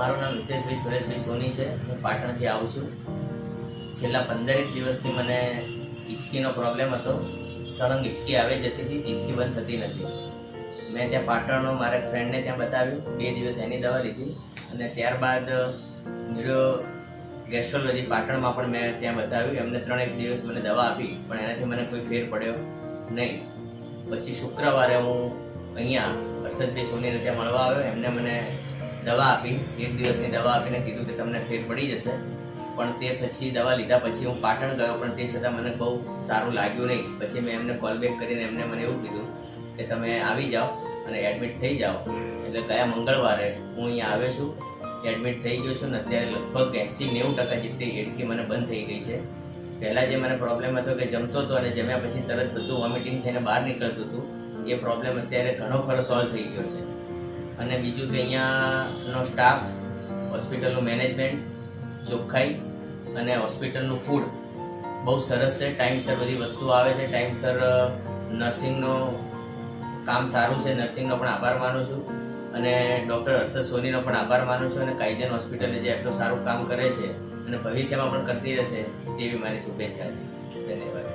મારું નામ હિતેશભાઈ સુરેશભાઈ સોની છે. હું પાટણથી આવું છું. છેલ્લા 15 દિવસથી મને હિંચકીનો પ્રોબ્લેમ હતો. સળંગ હિંચકી આવે જતી હતી, હિંચકી બંધ થતી નથી. મેં ત્યાં પાટણનો મારા ફ્રેન્ડને ત્યાં બતાવ્યું, 2 દિવસ એની દવા લીધી અને ત્યારબાદ ન્યુરો ગેસ્ટ્રોલોજી પાટણમાં પણ મેં ત્યાં બતાવ્યું. એમને 3 દિવસ મને દવા આપી, પણ એનાથી મને કોઈ ફેર પડ્યો નહીં. પછી શુક્રવારે હું અહીંયા હર્ષદભાઈ સોનીને ત્યાં મળવા આવ્યો. એમને મને દવા આપી, 1 દિવસની દવા આપીને કીધું કે તમને ફેર પડી જશે. પણ તે પછી દવા લીધા પછી હું પાટણ ગયો, પણ તે છતાં મને બહુ સારું લાગ્યું નહીં. પછી મેં એમને કોલ બેક કરીને એમને મને એવું કીધું કે તમે આવી જાઓ અને એડમિટ થઈ જાઓ. એટલે ગયા મંગળવારે હું અહીંયા આવ્યો છું, એડમિટ થઈ ગયો છું ને અત્યારે લગભગ 80-90% જેટલી હેડકી મને બંધ થઈ ગઈ છે. પહેલાં જે મને પ્રોબ્લેમ હતો કે જમતો હતો અને જમ્યા પછી તરત બધું વોમિટિંગ થઈને બહાર નીકળતું હતું, એ પ્રોબ્લેમ અત્યારે ઘણો ખરો સોલ્વ થઈ ગયો છે. અને બીજું કે અહીંયાનો સ્ટાફ, હોસ્પિટલનું મેનેજમેન્ટ, ચોખ્ખાઈ અને હોસ્પિટલનું ફૂડ બહુ સરસ છે. ટાઈમસર બધી વસ્તુઓ આવે છે, ટાઈમસર નર્સિંગનો કામ સારું છે. નર્સિંગનો પણ આભાર માનું છું અને ડૉક્ટર હર્ષદ સોનીનો પણ આભાર માનું છું. અને કાઇજન હોસ્પિટલે જે આટલું સારું કામ કરે છે અને ભવિષ્યમાં પણ કરતી રહેશે તેવી મારી શુભેચ્છા છે. ધન્યવાદ.